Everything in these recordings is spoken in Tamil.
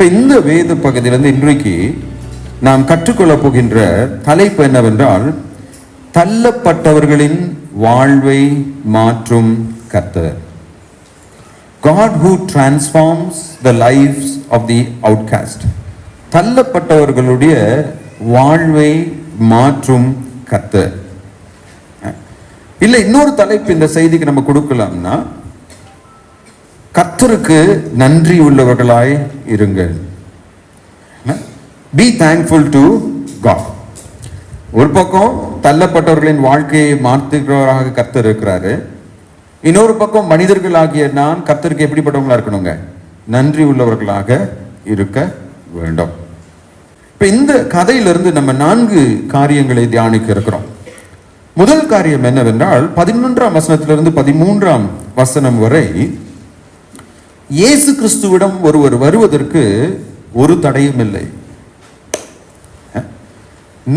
இப்ப இந்த வேத பகுதியிலிருந்து இன்றைக்கு நாம் கற்றுக்கொள்ள போகின்ற தலைப்பு என்னவென்றால், தள்ளப்பட்டவர்களின் வாழ்வை மாற்றும் கர்த்தர். God who transforms the lives of the outcast. தள்ளப்பட்டவர்களுடைய வாழ்வை மாற்றும் கர்த்தர். இல்ல இன்னொரு தலைப்பு இந்த செய்திக்கு நம்ம கொடுக்கலாம்னா, கர்த்தருக்கு நன்றி உள்ளவர்களாய் இருங்கள். Be thankful to God. ஒரு பக்கம் தள்ளப்பட்டவர்களின் வாழ்க்கையை மாற்றுகிறவராக கர்த்தர் இருக்கிறாரு. இன்னொரு பக்கம் மனிதர்களாகிய நான் கர்த்தருக்கு எப்படிப்பட்டவங்களா இருக்கணுங்க? நன்றி உள்ளவர்களாக இருக்க வேண்டும். இப்ப இந்த கதையிலிருந்து நம்ம 4 காரியங்களை தியானிக்க இருக்கிறோம். முதல் காரியம் என்னவென்றால், 11ஆம் வசனத்திலிருந்து 13ஆம் வசனம் வரை இயேசு கிறிஸ்துவிடம் ஒருவர் வருவதற்கு ஒரு தடையும் இல்லை.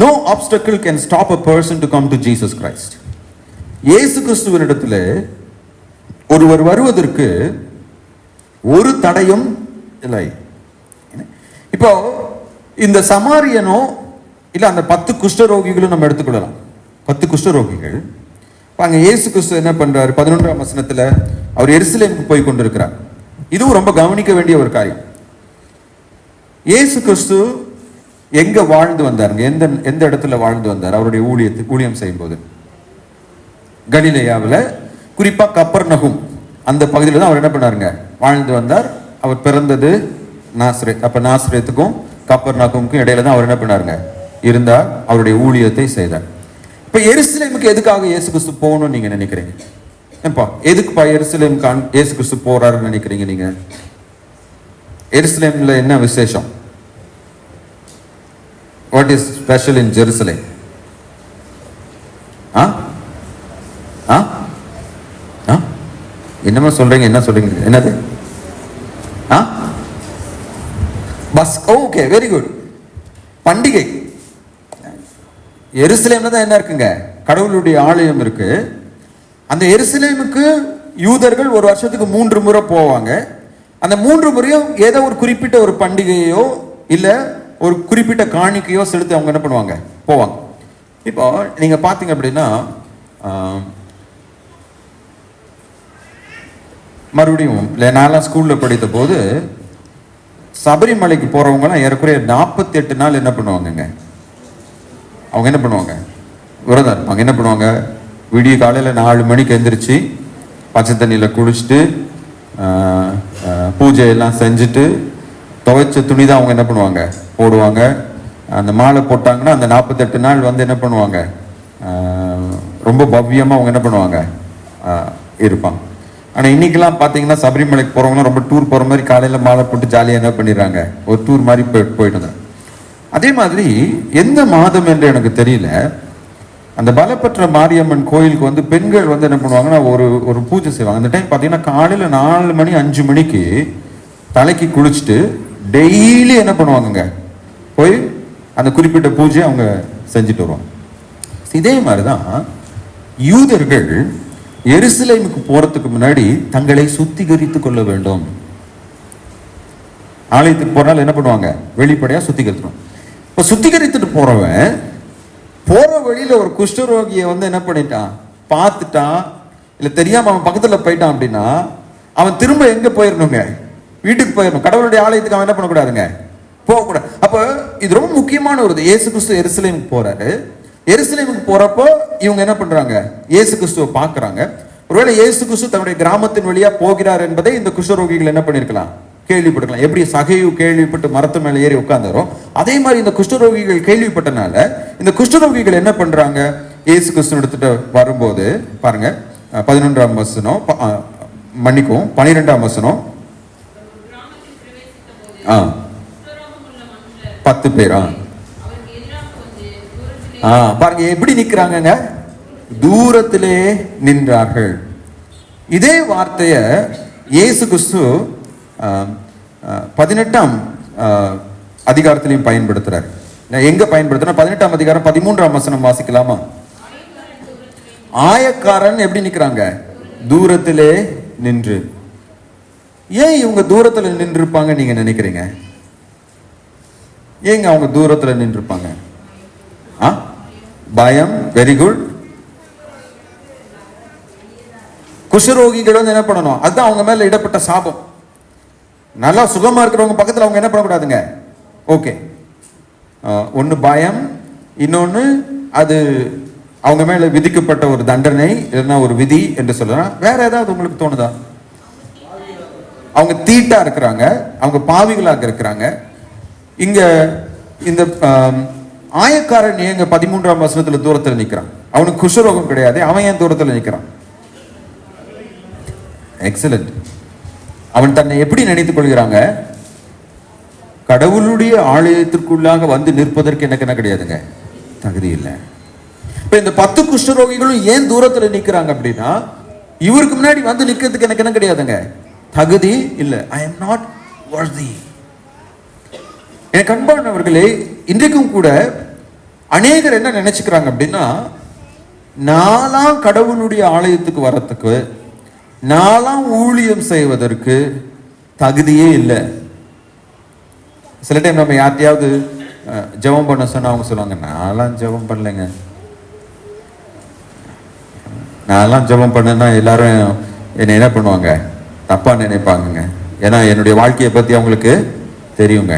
No obstacle can stop a person to come to Jesus Christ. இயேசு கிறிஸ்துவினிடத்தில் ஒருவர் வருவதற்கு ஒரு தடையும் இல்லை. இப்போ இந்த சமாரியனோ இல்ல அந்த 10 குஷ்டரோகிகளும் நம்ம எடுத்துக்கொள்ளலாம். 10 குஷ்டரோகிகள். அங்க இயேசு கிறிஸ்து என்ன பண்றாரு? 11ஆம் வசனத்துல அவர் எருசலேமுக்கு போய் கொண்டிருக்கிறார். இதுவும் ரொம்ப கவனிக்க வேண்டிய ஒரு காரியம். இயேசு கிறிஸ்து எங்க வாழ்ந்து வந்தாருங்க? எந்த இடத்துல வாழ்ந்து வந்தார் அவருடைய ஊழியம் செய்யும் போது? கலிலேயாவில், குறிப்பா கப்பர்நகும் அந்த பகுதியில் தான் அவர் என்ன பண்ணாருங்க? வாழ்ந்து வந்தார். அவர் பிறந்தது நாசரேத். அப்ப நாசரேத்துக்கும் கப்பர்நகுமுக்கும் இடையில தான் அவர் என்ன பண்ணாருங்க? இருந்தார். அவருடைய ஊழியத்தை செய்தார். இப்ப எருசலேமுக்கு எதுக்காக இயேசு கிறிஸ்து போகணும்னு நீங்க நினைக்கிறீங்க? எதுக்குப்பா எருசலேமுக்கு இயேசு கிறிஸ்து போறாருன்னு நினைக்கிறீங்க நீங்க? எருசலேம்ல என்ன விசேஷம்? What is special in Jerusalem? என்னமா சொல்றீங்க? என்ன சொல்றீங்க? என்னது? பஸ். Okay, very good. பண்டிகை. எருசலேம்ல தான் என்ன இருக்குங்க? கடவுளுடைய ஆலயம் இருக்கு. அந்த எருசலேமுக்கு யூதர்கள் ஒரு வருஷத்துக்கு 3 முறை போவாங்க. அந்த 3 முறையும் ஏதோ ஒரு குறிப்பிட்ட ஒரு பண்டிகையோ இல்ல ஒரு குறிப்பிட்ட காணிக்கையோ செலுத்தி அவங்க என்ன பண்ணுவாங்க? போவாங்க. இப்போ நீங்க பாத்தீங்க அப்படின்னா, மறுபடியும் நான் ஸ்கூல்ல படித்த போது சபரிமலைக்கு போறவங்க ஏறக்குறைய 48 நாள் என்ன பண்ணுவாங்க? அவங்க என்ன பண்ணுவாங்க? விரதம் இருப்பாங்க. என்ன பண்ணுவாங்க? விடிய காலையில 4 மணிக்கு எந்திரிச்சு பச்சை தண்ணியில குளிச்சுட்டு பூஜை எல்லாம் செஞ்சுட்டு துவைச்ச துணி தான் அவங்க என்ன பண்ணுவாங்க? போடுவாங்க. அந்த மாலை போட்டாங்கன்னா அந்த 48 நாள் வந்து என்ன பண்ணுவாங்க? ரொம்ப பவ்யமா அவங்க என்ன பண்ணுவாங்க? இருப்பாங்க. ஆனா இன்னைக்கெல்லாம் பாத்தீங்கன்னா சபரிமலைக்கு போறவங்க ரொம்ப டூர் போற மாதிரி காலையில மாலை போட்டு ஜாலியா என்ன பண்ணிடுறாங்க? ஒரு டூர் மாதிரி போயிட்டு. அதே மாதிரி எந்த மாதம் என்று எனக்கு தெரியல, அந்த பலப்பற்ற மாரியம்மன் கோயிலுக்கு வந்து பெண்கள் வந்து என்ன பண்ணுவாங்கன்னா ஒரு பூஜை செய்வாங்க. அந்த டைம் பாத்தீங்கன்னா காலையில 4 மணி 5 மணிக்கு தலைக்கு குளிச்சுட்டு டெய்லி என்ன பண்ணுவாங்க? போய் அந்த குறிப்பிட்ட பூஜையை அவங்க செஞ்சுட்டு வருவாங்க. இதே மாதிரிதான் யூதர்கள் எருசலேமுக்கு போறதுக்கு முன்னாடி தங்களை சுத்திகரித்துக் கொள்ள வேண்டும். ஆலயத்துக்கு போறனால என்ன பண்ணுவாங்க? வெளிப்படையா சுத்திகரிக்கணும். இப்ப சுத்திகரித்துட்டு போறவன் போற வழியில ஒரு குஷ்டரோகியை வந்து என்ன பண்ணிட்டான்? பார்த்துட்டான், இல்ல தெரியாம அவன் பக்கத்துல போயிட்டான் அப்படின்னா அவன் திரும்ப எங்க போயிடணுங்க? வீட்டுக்கு போயிடணும். கடவுளுடைய ஆலயத்துக்கு அவன் என்ன பண்ணக்கூடாதுங்க? போகக்கூடாது. அப்ப இது ரொம்ப முக்கியமான ஒரு இயேசு கிறிஸ்து எருசலேமுக்கு போறாரு. எருசலேமுக்கு போறப்போ இவங்க என்ன பண்றாங்க? இயேசு கிறிஸ்துவை பாக்குறாங்க. ஒருவேளை இயேசு கிறிஸ்து தன்னுடைய கிராமத்தின் வழியா போகிறார் என்பதை இந்த குஷ்டரோகிகள் என்ன பண்ணிருக்கலாம்? கேள்விப்பட்டிருக்கலாம். எப்படி சகையு கேள்விப்பட்டு மரத்து மேல ஏறி உட்கார்ந்தாரோ அதே மாதிரி இந்த குஷ்டரோகிகள் கேள்விப்பட்டனால இந்த குஷ்டரோகிகள் என்ன பண்றாங்க? இயேசு கிறிஸ்து எடுத்துட்டு வரும்போது பாருங்க, 11ஆம் வசனம், மன்னிக்கும் 12ஆம் வசனம். 10 பேரா பாருங்க எப்படி நிக்கிறாங்க? தூரத்திலே நின்றார்கள். இதே வார்த்தைய இயேசு கிறிஸ்து 18ஆம் அதிகாரத்திலையும் பயன்படுத்துறாரு. எங்க பயன்படுத்துறா? 18ஆம் அதிகாரம் 13ஆம் வசனம் வாசிக்கலாமா? ஆயக்காரன் எப்படி நிக்கிறாங்க? தூரத்திலே நின்று. ஏன் இவங்க தூரத்துல நின்று இருப்பாங்க நீங்க நினைக்கிறீங்க? ஏங்க அவங்க தூரத்துல நின்று இருப்பாங்க? பயம். Very good. குஷ்டரோகிகள் வந்து என்ன பண்ணணும்? அதுதான் அவங்க மேல இடப்பட்ட சாபம். நல்லா சுகமா இருக்கிறவங்க பக்கத்துல அவங்க என்ன பண்ணக்கூடாதுங்க? ஓகே, ஒன்னு பயம், இன்னொன்னு அது அவங்க மேல விதிக்கப்பட்ட ஒரு தண்டனை, இல்லைன்னா ஒரு விதி என்று சொல்லலாம். வேற ஏதாவது உங்களுக்கு தோணுதா? அவங்க தீட்டா இருக்கிறாங்க, அவங்க பாவிகளாக இருக்கிறாங்க. இங்க இந்த ஆயக்காரன் ஏங்க 13ஆம் வசனத்துல தூரத்துல நிக்கிறான்? அவனுக்கு குஷ்டரோகம் கிடையாது, அவன் ஏன் தூரத்துல நிக்கிறான்? எக்ஸலண்ட். அவன் தன்னை எப்படி நினைத்துக் கொள்கிறாங்க? கடவுளுடைய ஆலயத்திற்குள்ளாக வந்து நிற்பதற்கு எனக்கு என்ன கிடையாதுங்க, தகுதி இல்லை. இப்ப இந்த 10 குஷ்டரோகிகளும் ஏன் தூரத்துல நிக்கிறாங்க அப்படின்னா, இவருக்கு முன்னாடி வந்து நிக்கிறதுக்கு எனக்கு என்ன கிடையாதுங்க, தகுதி இல்லை. I am not worthy. எனக்கு அன்பானவர்களே, இன்றைக்கும் கூட அநேகர் என்ன நினைச்சுக்கிறாங்க அப்படின்னா, நாலாம் கடவுளுடைய ஆலயத்துக்கு வரத்துக்கு, நாலாம் ஊழியம் செய்வதற்கு தகுதியே இல்லை. சில டைம் நம்ம யார்ட்டையாவது ஜெபம் பண்ண சொன்னா அவங்க சொல்லுவாங்க, நான்லாம் ஜெபம் பண்ணலைங்க. நான்லாம் ஜெபம் பண்ணேன்னா எல்லாரும் என்னை என்ன பண்ணுவாங்க, தப்பா நினைப்பாங்க. ஏன்னா என்னுடைய வாழ்க்கையை பத்தி அவங்களுக்கு தெரியுங்க.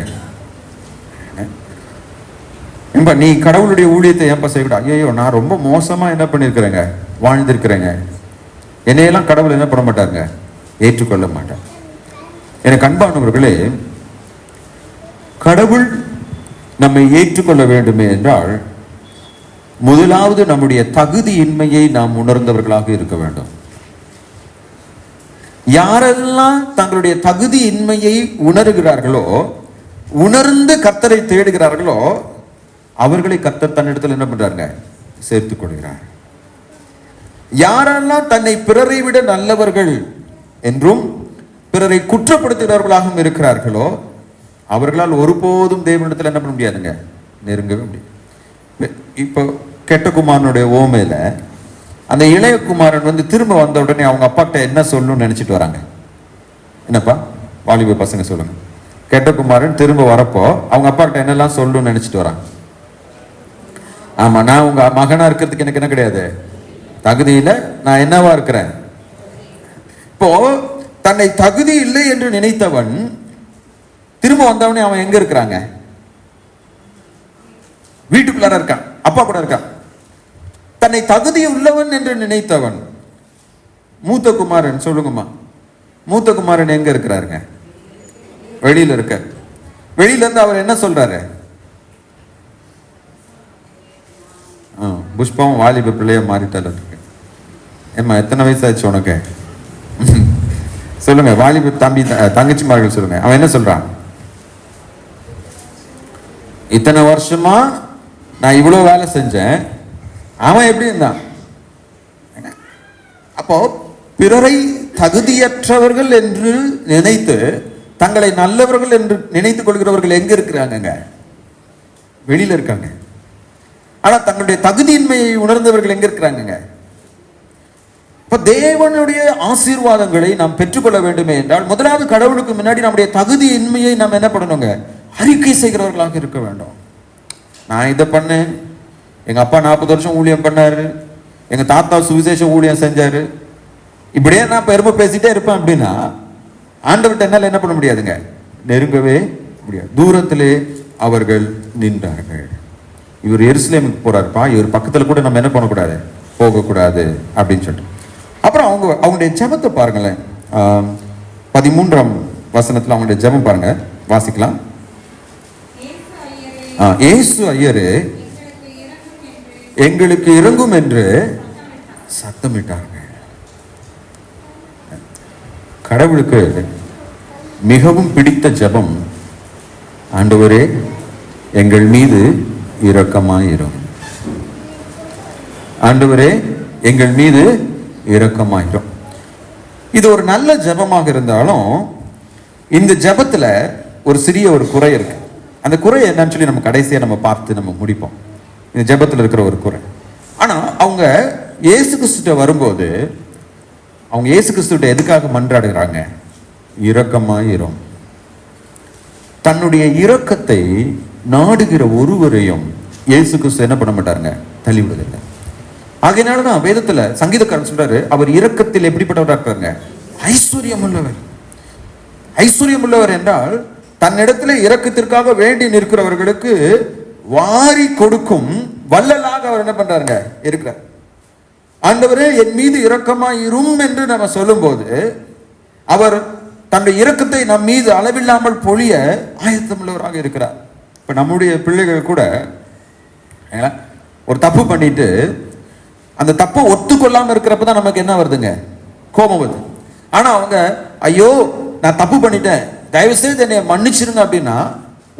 நீ கடவுளுடைய ஊழியத்தை ஏன்பா செய்யக்கூடாது? ஐயோ, நான் ரொம்ப மோசமா என்ன பண்ணிருக்கிறேங்க, வாழ்ந்திருக்கிறேங்க. என்னையெல்லாம் கடவுள் என்ன பண்ண மாட்டாங்க, ஏற்றுக்கொள்ள மாட்டார். எனக்கு அன்பானவர்களே, கடவுள் நம்மை ஏற்றுக்கொள்ள வேண்டுமே என்றால் முதலாவது நம்முடைய தகுதியின்மையை நாம் உணர்ந்தவர்களாக இருக்க வேண்டும். யாரெல்லாம் தங்களுடைய தகுதியின்மையை உணர்கிறார்களோ, உணர்ந்து கர்த்தரை தேடுகிறார்களோ, அவர்களை கர்த்தர் தன்னிடத்தில் என்ன பண்றாருங்க, சேர்த்துக் கொள்கிறார். யாரெல்லாம் தன்னை பிறரை விட நல்லவர்கள் என்றும் பிறரை குற்றப்படுத்துகிறவர்களாகவும் இருக்கிறார்களோ, அவர்களால் ஒருபோதும் தேவனிடத்தில் என்ன பண்ண முடியாதுங்க, நெருங்கவே முடியும். இப்போ கெட்ட குமாரனுடைய ஓமையில அந்த இளைய குமாரன் வந்து திரும்ப வந்த உடனே அவங்க அப்பாட்ட என்ன சொல்லணும்னு நினைச்சிட்டு வராங்க? என்னப்பா வாலிப பசங்க சொல்லுங்க. கெட்ட குமாரன் திரும்ப வரப்போ அவங்க அப்பா கிட்ட என்னெல்லாம் சொல்லணும்னு நினைச்சிட்டு வராங்க? ஆமா, நான் உங்க மகனா இருக்கிறதுக்கு எனக்கு என்ன கிடையாது, தகுதியில நான் என்னவா இருக்கிறேன். இப்போ தன்னை தகுதி இல்லை என்று நினைத்தவன் திரும்ப வந்தவனே அவன் எங்க இருக்கிறாங்க? வீட்டுக்குள்ளார இருக்கான், அப்பா கூட இருக்கான். தன்னை தகுதி உள்ளவன் என்று நினைத்தவன் மூத்த குமாரன், சொல்லுங்கம்மா, மூத்த குமாரன் எங்க இருக்கிறாருங்க? வெளியில இருக்க. வெளியில இருந்து அவர் என்ன சொல்றாரு? புஷ்பாவும் வாலிப பிள்ளைய மாறிட்டால இருக்கு. ஏம்மா எத்தனை வயசாச்சு உனக்கு? சொல்லுங்க, வாலிப தம்பி தங்கச்சிமார்கள் சொல்லுங்க. அவன் என்ன சொல்றான்? இத்தனை வருஷமா நான் இவ்வளவு வேலை செஞ்சேன், அவன் எப்படி இருந்தான்? அப்போ பிறரை தகுதியற்றவர்கள் என்று நினைத்து தங்களை நல்லவர்கள் என்று நினைத்துக் கொள்கிறவர்கள் எங்க இருக்கிறாங்க? வெளியில இருக்காங்க. ஆனா தங்களுடைய தகுதியின்மையை உணர்ந்தவர்கள் எங்க இருக்கிறாங்க? இப்ப தேவனுடைய ஆசீர்வாதங்களை நாம் பெற்றுக்கொள்ள வேண்டுமே என்றால் முதலாவது கடவுளுக்கு முன்னாடி நம்முடைய தகுதியின்மையை நாம் என்ன பண்ணணுங்க, அறிக்கை செய்கிறவர்களாக இருக்க வேண்டும். நான் இதை பண்ணேன், எங்க அப்பா 40 வருஷம் ஊழியம் பண்ணாரு, எங்க தாத்தா சுவிசேஷ ஊழியம் செஞ்சாரு, இப்படியே நான் பெருமை பேசிட்டே இருப்பேன் அப்படின்னா ஆண்டவர்கிட்ட என்னால என்ன பண்ண முடியாதுங்க, நெருங்கவே முடியாது. தூரத்திலே அவர்கள் நின்றார்கள். இவர் எருசலேமுக்கு போறாருப்பா, இவர் பக்கத்துல கூட நம்ம என்ன பண்ணக்கூடாது, போகக்கூடாது அப்படின்னு சொல்லிட்டு. அப்புறம் அவங்களுடைய ஜெபத்தை பாருங்களேன். 13ஆம் வசனத்துல அவங்களுடைய ஜெபம் பாருங்க, வாசிக்கலாம். இயேசு ஐயரே எங்களுக்கு இறங்கும் என்று சத்தமிட்டாங்க. கடவுளுக்கு மிகவும் பிடித்த ஜெபம், ஆண்டவரே எங்கள் மீது இரக்கமாயிரும், ஆண்டவரே எங்கள் மீது இரக்கமாயிரும். இது ஒரு நல்ல ஜெபமாக இருந்தாலும் இந்த ஜெபத்துல ஒரு சிறிய ஒரு குறை இருக்கு. அந்த குறை என்னன்னு சொல்லி நம்ம கடைசியா நம்ம பார்த்து நம்ம முடிப்போம். இந்த ஜெபத்துல இருக்கிற ஒரு குறை. ஆனா அவங்க இயேசு கிறிஸ்துட்ட வரும்போது அவங்க இயேசு கிறிஸ்துட்ட எதுக்காக மன்றாடுகிறாங்க? இரக்கமாயிரும். தன்னுடைய இரக்கத்தை நாடுகிற ஒருவரையும் இயேசு கிறிஸ்து என்ன பண்ண மாட்டாருங்க, தள்ளிவிடுதில்லை. ஆகையினாலதான் வேதத்துல சங்கீதக்காரன் சொல்றாரு, அவர் இரக்கத்தில் எப்படிப்பட்டவராக இருக்காருங்க, ஐஸ்வர்யம் உள்ளவர். ஐஸ்வர்யம் உள்ளவர் என்றால் தன்னிடத்துல இரக்கத்திற்காக வேண்டி நிற்கிறவர்களுக்கு வாரி கொடுக்கும் வள்ளலாக அவர் என்ன பண்றாருங்க, இருக்கிறார். ஆண்டவரே என் மீது இரக்கமாய் இரும் என்று நம்ம சொல்லும் போது அவர் தன்னுடைய இரக்கத்தை நம் மீது அளவில்லாமல் பொழிய ஆயத்தமுள்ளவராக இருக்கிறார். இப்ப நம்முடைய பிள்ளைகள் கூட ஒரு தப்பு பண்ணிட்டு அந்த தப்பை ஒத்துக்கொள்ளாம இருக்கிறப்பதான் நமக்கு என்ன வருதுங்க, கோபம் வருது. ஆனா அவங்க ஐயோ நான் தப்பு பண்ணிட்டேன், தயவு செய்து என்னை மன்னிச்சிருங்க அப்படின்னா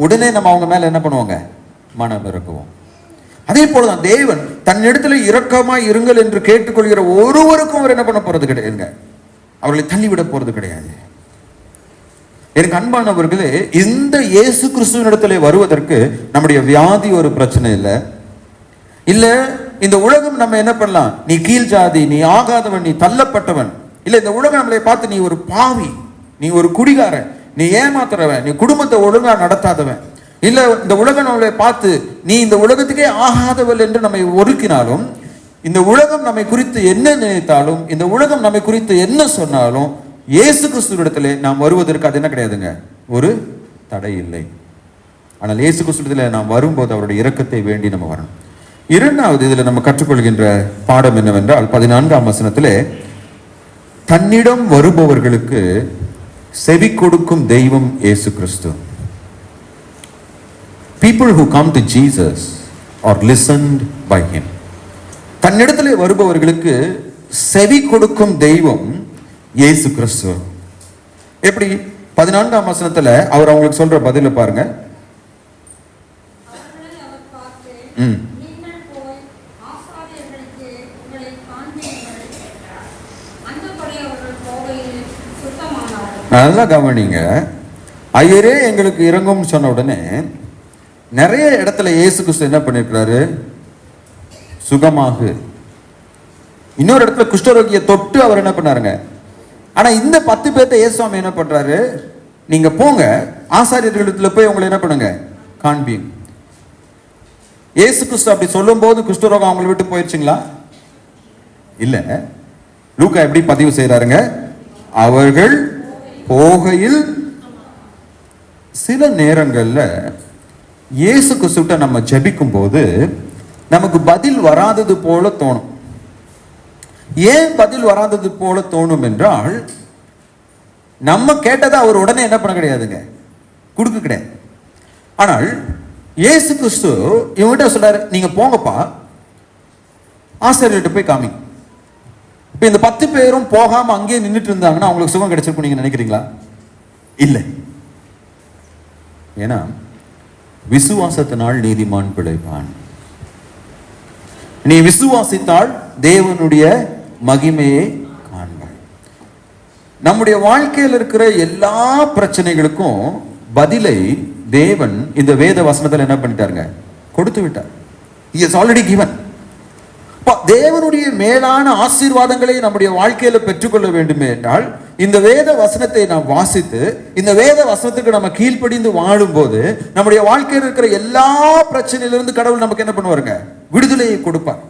உடனே நம்ம அவங்க மேல என்ன பண்ணுவாங்க, மனம் இறக்குவோம். அதே போலதான் தேவன் தன்னிடத்துல இரக்கமாய் இருங்கள் என்று கேட்டுக்கொள்கிற ஒருவருக்கும் அவர் என்ன பண்ண போறது கிடையாதுங்க, அவர்களை தள்ளிவிட போறது கிடையாது. எனக்கு அன்பானவர்களே, இந்த இயேசு கிறிஸ்துவினிடத்திலே வருவதற்கு நம்முடைய வியாதி ஒரு பிரச்சனை இல்லை. இல்ல இந்த உலகம் நம்ம என்ன பண்ணலாம், நீ கீழ் ஜாதி, நீ ஆகாதவன், நீ தள்ளப்பட்டவன், இல்ல இந்த உலகம் நம்மளை பார்த்து நீ ஒரு பாவி, நீ ஒரு குடிகாரன், நீ ஏமாத்துறவன், நீ குடும்பத்தை ஒழுங்கா நடத்தாதவன், இல்ல இந்த உலகம் நம்மளை பார்த்து நீ இந்த உலகத்துக்கே ஆகாதவள் என்று நம்மை ஒதுக்கினாலும், இந்த உலகம் நம்மை குறித்து என்ன நினைத்தாலும், இந்த உலகம் நம்மை குறித்து என்ன சொன்னாலும், இயேசு கிறிஸ்துவிடத்திலே நாம் வருவதற்கு அது என்ன கிடையாதுங்க, ஒரு தடை இல்லை. ஆனால் இயேசு கிறிஸ்துவிடத்திலே நாம் வரும்போது அவருடைய இரக்கத்தை வேண்டி நம்ம வரணும். இரண்டாவது இதுல நம்ம கற்றுக்கொள்கின்ற பாடம் என்னவென்றால் 14ஆம் வசனத்திலே தன்னிடம் வருபவர்களுக்கு செவி கொடுக்கும் தெய்வம் இயேசு கிறிஸ்து. People who come to Jesus are listened by him. தன்னிடத்திலே வருபவர்களுக்கு செவி கொடுக்கும் தெய்வம் இயேசு கிறிஸ்து. எப்படி 14ஆம் வசனத்துல அவர் அவங்களுக்கு சொல்ற பதில பாருங்க. நல்லா கவனிங்க. ஐயரே எங்களுக்கு இறங்கும்னு சொன்ன உடனே நிறைய இடத்துல இயேசு கிறிஸ்து என்ன பண்ணிருக்கிறாரு, சுகமாகு. இன்னொரு இடத்துல குஷ்டரோகியை தொட்டு அவர் என்ன பண்ணாருங்க. ஆனா இந்த 10 பேர்த்த இயேசுவாமி என்ன பண்றாரு, நீங்க போங்க ஆசாரியர்களிடத்துல போய் உங்களை என்ன பண்ணுங்க, காண்பீங்க. இயேசு கிறிஸ்து அப்படி சொல்லும் போது குஷ்டரோகம் அவங்களை விட்டு போயிடுச்சுங்களா? இல்ல. லூக்கா எப்படி பதிவு செய்யறாருங்க, அவர்கள் போகையில். சில நேரங்கள்ல இயேசு கிறிஸ்துவிட்ட நம்ம ஜெபிக்கும் போது நமக்கு பதில் வராதது போல தோணும். ஏன் பதில் வராதது போல தோணும் என்றால், நம்ம கேட்டதை அவர் உடனே என்ன பண்ண கிடையாதுங்க, கொடுக்க கிடையாது. ஆனால் இயேசு கிறிஸ்து இவங்கிட்ட சொல்றாரு, நீங்க போங்கப்பா ஆசிரியர்கிட்ட போய் காமி. இப்ப இந்த 10 பேரும் போகாம அங்கேயே நின்றுட்டு இருந்தாங்கன்னா அவங்களுக்கு சுகம் கிடைச்சிருக்கும் நீங்க நினைக்கிறீங்களா? இல்லை. ஏன்னா விசுவாசத்தினால் நீதிமான் பிழைப்பான். நீ விசுவாசித்தால் தேவனுடைய மகிமையை காண்பாய். நம்முடைய வாழ்க்கையில் இருக்கிற எல்லா பிரச்சனைகளுக்கும் பதிலை தேவன் இந்த வேத வசனத்தில் என்ன பண்ணிட்டாருங்க, கொடுத்து விட்டார். He has already given. தேவனுடைய மேலான ஆசீர்வாதங்களை நம்முடைய வாழ்க்கையில பெற்றுக்கொள்ள வேண்டுமே என்றால் இந்த வேத வசனத்தை நாம் வாசித்து இந்த வேத வசனத்துக்கு நம்ம கீழ்ப்படிந்து வாழும் போது நம்முடைய வாழ்க்கையில் இருக்கிற எல்லா பிரச்சனையிலிருந்து கடவுள் நமக்கு என்ன பண்ணுவாருங்க, விடுதலையை கொடுப்பார்.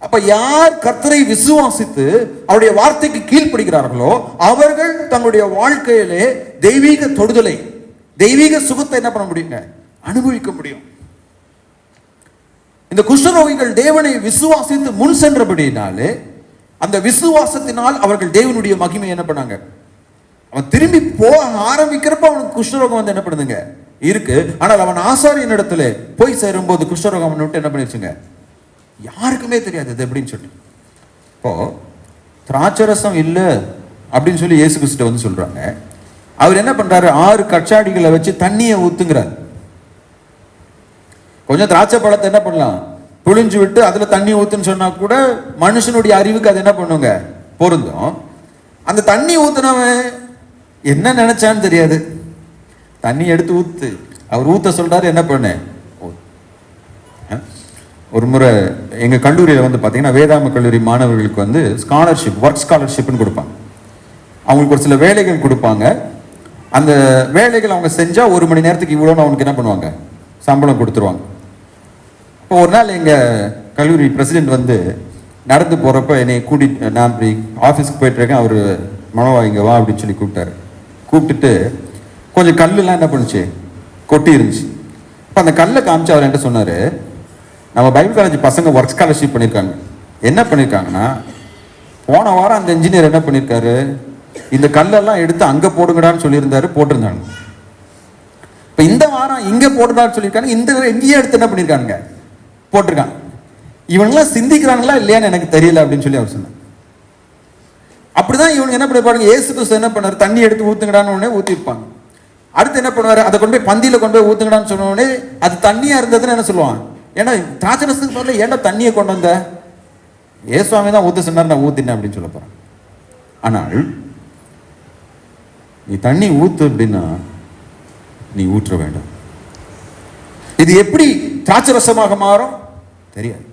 அப்ப யார் கர்த்தரை விசுவாசித்து அவருடைய வார்த்தைக்கு கீழ்ப்படுகிறார்களோ அவர்கள் தங்களுடைய வாழ்க்கையிலே தெய்வீக தொடுதலை, தெய்வீக சுகத்தை என்ன பண்ண முடியுங்க, அனுபவிக்க முடியும். இந்த குஷ்டரோகிகள் தேவனை விசுவாசித்து முன் சென்றபடினாலே அந்த விசுவாசத்தினால் அவர்கள் தேவனுடைய மகிமை என்ன பண்ணாங்க, அவன் திரும்பி போக ஆரம்பிக்கிறப்ப அவனுக்கு குஷ்டரோகம் வந்து என்ன பண்ணுதுங்க இருக்கு. ஆனால் அவன் ஆசாரியன் இடத்துல போய் சேரும் போது குஷ்டரோகம் அவனை விட்டு என்ன பண்ணிடுச்சுங்க, யாருக்குமே தெரியாது இது எப்படின்னு சொல்லி. இப்போ திராட்சரசம் இல்லை அப்படின்னு சொல்லி இயேசு கிறிஸ்து வந்து சொல்றாங்க. அவர் என்ன பண்றாரு, 6 கச்சாடிகளை வச்சு தண்ணியை ஊத்துங்கிறார். கொஞ்சம் திராட்சை பழத்தை என்ன பண்ணலாம், புழிஞ்சு விட்டு அதுல தண்ணி ஊத்துன்னு சொன்னா கூட மனுஷனுடைய அறிவுக்கு அது என்ன பண்ணுங்க, பொருந்தும். அந்த தண்ணி ஊத்துனவன் என்ன நினைச்சான்னு தெரியாது. தண்ணி எடுத்து ஊத்து, அவர் ஊத்த சொல்றாரு, என்ன பண்ண. ஒரு முறை எங்க கல்லூரியில வந்து பாத்தீங்கன்னா வேதாம கல்லூரி மாணவர்களுக்கு வந்து ஸ்காலர்ஷிப், ஒர்க் ஸ்காலர்ஷிப்னு கொடுப்பாங்க. அவங்களுக்கு ஒரு சில வேலைகள் கொடுப்பாங்க. அந்த வேலைகள் அவங்க செஞ்சா 1 மணி நேரத்துக்கு இவ்வளோன்னு அவனுக்கு என்ன பண்ணுவாங்க, சம்பளம் கொடுத்துருவாங்க. இப்போ ஒரு நாள் எங்கள் கல்லூரி பிரசிடென்ட் வந்து நடந்து போகிறப்ப என்னை கூட்டிட்டு, நான் இப்படி ஆஃபீஸ்க்கு போயிட்டுருக்கேன், அவர் மனவா இங்கே வா அப்படின்னு சொல்லி கூப்பிட்டாரு. கூப்பிட்டுட்டு கொஞ்சம் கல்லுலாம் என்ன பண்ணுச்சு, கொட்டி இருந்துச்சு. இப்போ அந்த கல்லை காமிச்சு அவர் என்கிட்ட சொன்னார், நம்ம பைபிள் காலேஜ் பசங்க ஒர்க் ஸ்காலர்ஷிப் பண்ணியிருக்காங்க. என்ன பண்ணியிருக்காங்கன்னா, போன வாரம் அந்த இன்ஜினியர் என்ன பண்ணியிருக்காரு, இந்த கல்லெல்லாம் எடுத்து அங்கே போடுங்கடான்னு சொல்லியிருந்தாரு, போட்டிருந்தாங்க. இப்போ இந்த வாரம் இங்கே போடுறான்னு சொல்லியிருக்காங்க, இந்த எங்கேயே எடுத்து என்ன பண்ணியிருக்காங்க, போட்டிருக்காங்க. இவங்கெல்லாம் சிந்திக்கிறாங்களா இல்லையான்னு எனக்கு தெரியல அப்படின்னு சொல்லி அவர் சொன்னார். அப்படிதான் இவங்க என்ன பண்ணிருப்பாங்க, இயேசு கிறிஸ்து என்ன பண்ணாரு, தண்ணி எடுத்து ஊத்துங்கடான்னு உடனே ஊத்திருப்பாங்க. அடுத்து என்ன பண்ணுவாரு, அதை கொண்டு போய் பந்தியில கொண்டு போய் ஊத்துங்கடான்னு சொன்ன உடனே அது தண்ணியா இருந்ததுன்னு என்ன சொல்லுவான், ஏன்னா திராட்சரசத்துக்கு பதில் ஏன்டா தண்ணியை கொண்டு வந்த, ஏசுவாமி தான் ஊத்த சொன்னார், நான் ஊத்தினேன் அப்படின்னு சொல்ல போறேன். ஆனால் நீ தண்ணி ஊத்து அப்படின்னா நீ ஊற்ற வேண்டும். இது எப்படி திராட்சரசமாக மாறும் தெரியாது.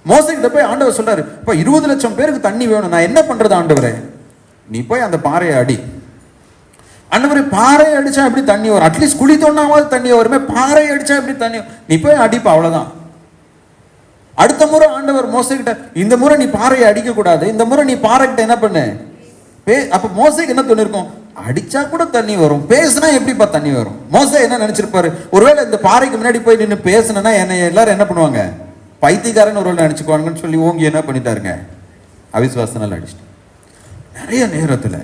மோசேகிட்ட போய் ஆண்டவர் சொல்றாரு, இப்ப 20 லட்சம் பேருக்கு தண்ணி வேணும், நான் என்ன பண்றது ஆண்டவரே, நீ போய் அந்த பாறையை அடி. ஆண்டவரே பாறையை அடிச்சா எப்படி தண்ணி வரும், அட்லீஸ்ட் குழி தோண்டாவது தண்ணி வருமே, பாறையை அடிச்சா எப்படி தண்ணி, நீ போய் அடிப்பா, அவ்வளவுதான். அடுத்த முறை ஆண்டவர் மோசேகிட்ட, இந்த முறை நீ பாறையை அடிக்க கூடாது, இந்த முறை நீ பாறைகிட்ட என்ன பண்ணு, அப்ப மோசேக்கு என்ன தோணிருக்கும், அடிச்சா கூட தண்ணி வரும், பேசுனா எப்படிப்பா தண்ணி வரும். மோசே என்ன நினைச்சிருப்பாரு, ஒருவேளை இந்த பாறைக்கு முன்னாடி போய் நின்று பேசுனா என்ன எல்லாரும் என்ன பண்ணுவாங்க, பைத்தியக்காரன் ஒரு நினைச்சுக்குவாங்கன்னு சொல்லி ஓங்கி என்ன பண்ணிட்டாருங்க, அவிசுவாசனால அடிச்சிட்டு. நிறைய நேரத்துல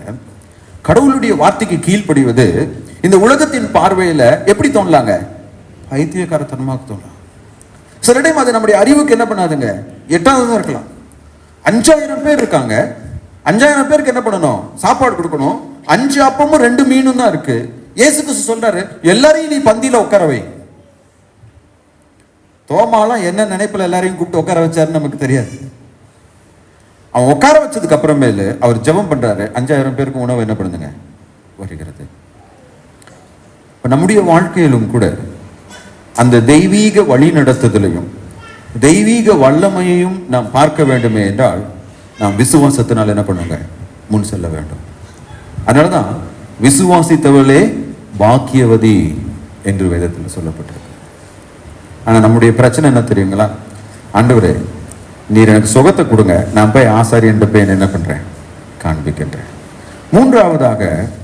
கடவுளுடைய வார்த்தைக்கு கீழ்ப்படிவது இந்த உலகத்தின் பார்வையில எப்படி தோணலாங்க, பைத்தியக்காரத்தனமாக தோணலாம். சில டைம் அது நம்முடைய அறிவுக்கு என்ன பண்ணாதுங்க, எட்டாவதுதான் இருக்கலாம். 5000 பேர் இருக்காங்க, 5000 பேருக்கு என்ன பண்ணணும், சாப்பாடு கொடுக்கணும், 5 அப்பமும் 2 மீனும் தான் இருக்கு. இயேசு கிறிஸ்து சொல்றாரு, எல்லாரையும் நீ பந்தியில உட்கார வை. தோமாலாம் என்ன நினைப்புல எல்லாரையும் கூப்பிட்டு உட்கார வச்சாருன்னு நமக்கு தெரியாது. அவன் உட்கார வச்சதுக்கு அப்புறமேலு அவர் ஜெபம் பண்றாரு, 5000 பேருக்கு உணவு என்ன பண்ணுதுங்க வருகிறது. இப்ப நம்முடைய வாழ்க்கையிலும் கூட அந்த தெய்வீக வழி நடத்துதலையும் தெய்வீக வல்லமையையும் நாம் பார்க்க வேண்டுமே என்றால் நாம் விசுவாசத்தினால் என்ன பண்ணுங்க, முன் செல்ல வேண்டும். அதனாலதான் விசுவாசித்தவளே பாக்கியவதி என்று வேதத்தில் சொல்லப்பட்டிருக்கு. ஆனா நம்முடைய பிரச்சனை என்ன தெரியுங்களா, ஆண்டவரே நீர் எனக்கு சுகத்தை கொடுங்க, நான் போய் ஆசாரியன் போய் என்ன பண்றேன், காண்பிக்கின்றேன். மூன்றாவதாக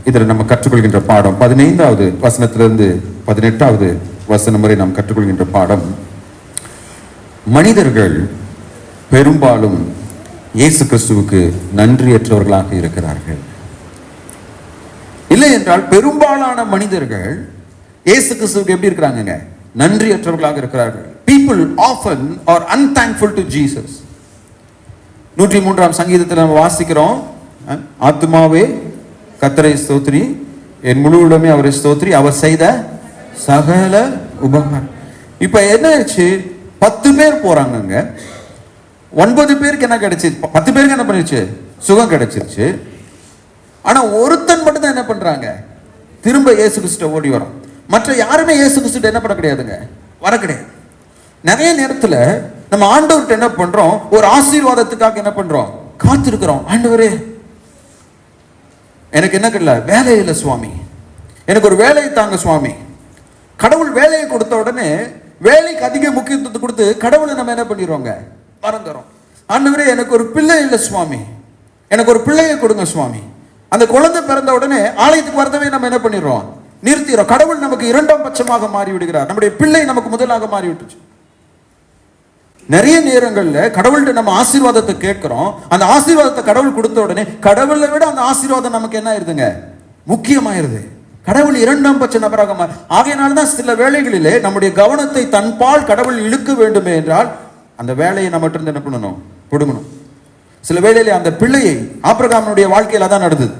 இதில் நம்ம கற்றுக்கொள்கின்ற பாடம் 15வது வசனத்திலிருந்து 18வது வசனம் வரை நாம் கற்றுக்கொள்கின்ற பாடம், மனிதர்கள் பெரும்பாலும் இயேசு கிறிஸ்துவுக்கு நன்றியற்றவர்களாக இருக்கிறார்கள். இல்லை என்றால் பெரும்பாலான மனிதர்கள் இயேசு கிறிஸ்துவுக்கு எப்படி இருக்கிறாங்க, நன்றியற்றவர்களாக இருக்கிறார்கள். People often are unthankful to Jesus. 103ஆம் சங்கீதத்தில் நம்ம வாசிக்கிறோம், ஆத்துமாவே கர்த்தரை ஸ்தோத்திரி, என் முழு உடமே அவரை ஸ்தோத்திரி, அவர் செய்த சகல உபகாரம். இப்ப என்ன ஆச்சு, 10 பேர் போறாங்க, 9 பேருக்கு என்ன கிடைச்சு, 10 பேருக்கு என்ன பண்ணிருச்சு, சுகம் கிடைச்சிருச்சு. ஆனா ஒருத்தன் மட்டும் தான் என்ன பண்றாங்க, திரும்ப இயேசு கிறிஸ்துவை ஓடி வரோம். மற்ற யாருமே இயேசு கிறிஸ்துவை என்ன பண்ண கிடையாதுங்க, வர கிடையாது. நிறைய நேரத்துல நம்ம ஆண்டவர்கிட்ட என்ன பண்றோம், ஒரு ஆசீர்வாதத்துக்காக என்ன பண்றோம், காத்திருக்கிறோம். ஆண்டவரே எனக்கு என்ன கிடையாது, வேலை இல்லை சுவாமி, எனக்கு ஒரு வேலையை தாங்க சுவாமி. கடவுள் வேலையை கொடுத்த உடனே வேலைக்கு அதிக முக்கியத்துவத்தை கொடுத்து கடவுளை நம்ம என்ன பண்ணிடுவோங்க, மறந்துறோம். ஆண்டவரே எனக்கு ஒரு பிள்ளை இல்லை சுவாமி, எனக்கு ஒரு பிள்ளையை கொடுங்க சுவாமி. அந்த குழந்தை பிறந்த உடனே ஆலயத்துக்கு வரதவே நம்ம என்ன பண்ணிடுறோம், நிறுத்திடுறோம். கடவுள் நமக்கு 2ஆம் பட்சமாக மாறி விடுகிறார், நம்முடைய பிள்ளை நமக்கு முதலாக மாறி விட்டுச்சு. நிறைய நேரங்கள்ல கடவுள்கிட்ட நம்ம ஆசீர்வாதத்தை கேட்கிறோம், அந்த ஆசீர்வாதத்தை கடவுள் கொடுத்த உடனே கடவுளை விட அந்த ஆசீர்வாதம் நமக்கு என்ன ஆயிருதுங்க, முக்கியமாயிருது. கடவுள் 2ஆம் பட்ச நபராக மாறி. ஆகையினால்தான் சில வேளைகளிலே நம்முடைய கவனத்தை தன்பால் கடவுள் இழுக்க வேண்டுமே என்றால் அந்த வேலையை நம்மகிட்ட இருந்து என்ன பண்ணணும், கொடுக்கணும். சில வேளையிலே அந்த பிள்ளையை ஆபிரகாமுடைய வாழ்க்கையில தான் நடந்தது.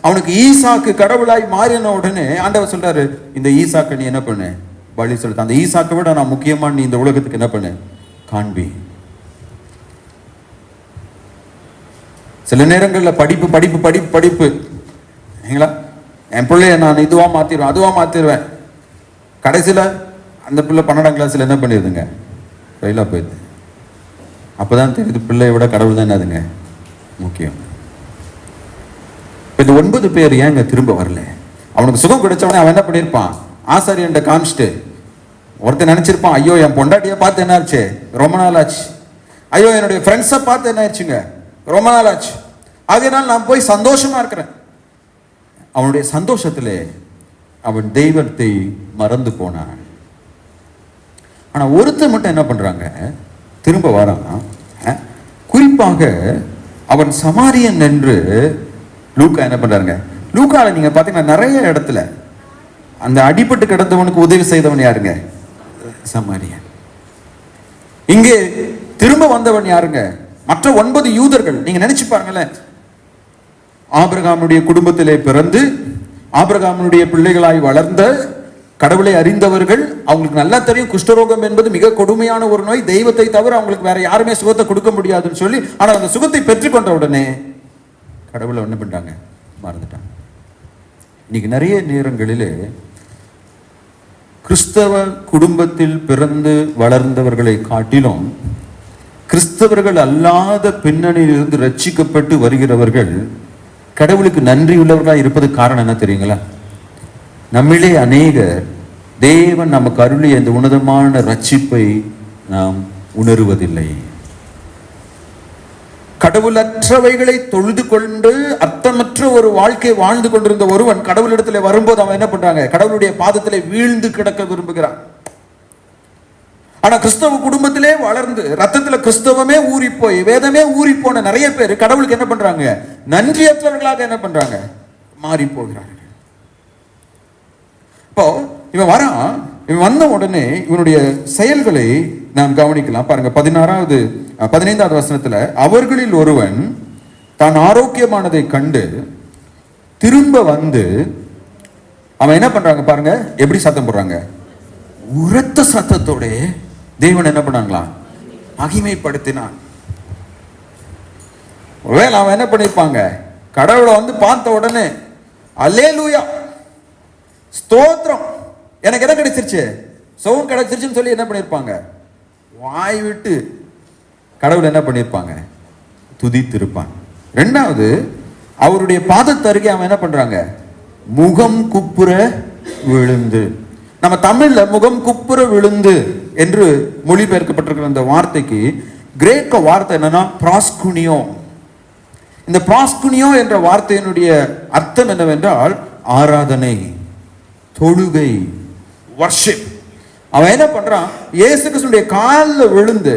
அவனுக்கு ஈசாக்கு கடவுளாய் மாறின உடனே ஆண்டவர் சொல்றாரு, இந்த ஈசாக்கு நீ என்ன பண்ணு, பலி செலுத்த. அந்த ஈசாக்கை விட நான் முக்கியமான நீ இந்த உலகத்துக்கு என்ன பண்ணு, காண்பி. சில நேரங்களில் படிப்பு படிப்பு படிப்பு படிப்பு சரிங்களா, என் பிள்ளைய நான் இதுவா மாத்திடுவேன் அதுவா மாத்திடுவேன், கடைசியில் அந்த பிள்ளை 12ஆம் கிளாஸ்ல என்ன பண்ணிடுதுங்க, ஃபெயிலாக போயிடுது. அப்போதான் தெரியுது பிள்ளையை விட கடவுள் தான் என்னதுங்க முக்கியம். இந்த 9 பேர் ஏங்க திரும்ப வரல, அவனுக்கு சுகம் கிடைச்சவனே அவன் என்ன பண்ணியிருப்பான், ஆசாரியன்ட்ட காமிச்சிட்டு ஒருத்தன் நினைச்சிருப்பான், ஐயோ என் பொண்டாட்டியை பார்த்து என்ன ஆச்சு, ரொம்ப நாள் ஆச்சு. ஐயோ என்னுடைய ஃப்ரெண்ட்ஸை பார்த்து என்ன ஆயிடுச்சுங்க, ரொம்ப நாள் ஆச்சு. அதனால் நான் போய் சந்தோஷமா இருக்கிறேன். அவனுடைய சந்தோஷத்திலே அவன் தெய்வத்தை மறந்து போனான். ஆனா ஒருத்தர் மட்டும் என்ன பண்றாங்க, திரும்ப வரான். குறிப்பாக அவன் சமாரியன் என்று லூக்கா என்ன பண்றாங்க. லூக்கால நீங்க பாத்தீங்கன்னா நிறைய இடத்துல அந்த அடிபட்டு கிடந்தவனுக்கு உதவி செய்தவன் யாருங்க, சமாரியன். இங்கே திரும்ப வந்தவன் யாருங்க, மற்ற 9 யூதர்கள். நீங்க நினைச்சு பாருங்களேன், ஆபிரகாமுடைய குடும்பத்திலே பிறந்து ஆபிரகாமுடைய பிள்ளைகளாய் வளர்ந்த கடவுளை அறிந்தவர்கள். அவங்களுக்கு நல்லா தெரியும் குஷ்டரோகம் என்பது மிக கொடுமையான ஒரு நோய், தெய்வத்தை தவிர அவங்களுக்கு வேற யாருமே சுகத்தை கொடுக்க முடியாதுன்னு சொல்லி. ஆனால் அந்த சுகத்தை பெற்றுக்கொண்ட உடனே கடவுளை என்ன பண்ணிட்டாங்க, மறந்துட்டாங்க. இன்னைக்கு நிறைய நேரங்களிலே கிறிஸ்தவ குடும்பத்தில் பிறந்து வளர்ந்தவர்களை காட்டிலும் கிறிஸ்தவர்கள் அல்லாத பின்னணியிலிருந்து ரட்சிக்கப்பட்டு வருகிறவர்கள் கடவுளுக்கு நன்றி உள்ளவர்களாக இருப்பது காரணம் என்ன தெரியுங்களா? நம்மிலே அநேகர் தேவன் நமக்கு அருளிய இந்த உன்னதமான ரட்சிப்பை நாம் உணருவதில்லை. கடவுளற்றவைகளை தொழுது கொண்டு அர்த்தமற்ற ஒரு வாழ்க்கை வாழ்ந்து கொண்டிருந்த ஒருவன் கடவுளிடத்தில் வரும்போது அவன் என்ன பண்றாங்க, கடவுளுடைய பாதத்திலே வீழ்ந்து கிடக்க விரும்புகிறான். ஆனா கிறிஸ்தவ குடும்பத்திலே வளர்ந்து ரத்தத்துல கிறிஸ்தவமே ஊறி போய் வேதமே ஊறி போன நிறைய பேர் கடவுளுக்கு என்ன பண்றாங்க, நன்றியற்றவர்களாக என்ன பண்றாங்க, மாறி போகிறார்கள். இப்போ இவன் வரான், இவன் வந்த உடனே இவனுடைய செயல்களை நாம் கவனிக்கலாம். பாருங்க 15வது வசனத்துல, அவர்களில் ஒருவன் தான் ஆரோக்கியமானதை கண்டு திரும்ப வந்து அவன் என்ன பண்றாங்க பாருங்க, எப்படி சத்தம் போடுறாங்க, உரத்த சத்தத்தோட தேவன் என்ன பண்ணாங்களா, மகிமைப்படுத்தினான். ஒருவேளை அவன் என்ன பண்ணிருப்பாங்க, கடவுளை வந்து பார்த்த உடனே அல்லேலூயா ஸ்தோத்திரம் எனக்கு என்ன கிடைச்சிருச்சு, சுகம் கிடைச்சிருச்சுன்னு சொல்லி என்ன பண்ணிருப்பாங்க, வாய் விட்டு கடவுள் என்ன பண்ணிருப்பாங்க, துதித்திருப்பான். ரெண்டாவது, அவருடைய பாதத்தருகே அவன் என்ன பண்றாங்க, முகம் குப்புற விழுந்து. நம்ம தமிழ்ல முகம் குப்புற விழுந்து என்று மொழிபெயர்க்கப்பட்டிருக்கிற இந்த வார்த்தைக்கு கிரேக்க வார்த்தை என்னன்னா பிராஸ்குனியோ. இந்த பிராஸ்குனியோ என்ற வார்த்தையினுடைய அர்த்தம் என்னவென்றால் ஆராதனை, தொழுகை, வர்ஷிப். அவன் என்ன பண்றான், இயேசு கிறிஸ்துடைய காலில் விழுந்து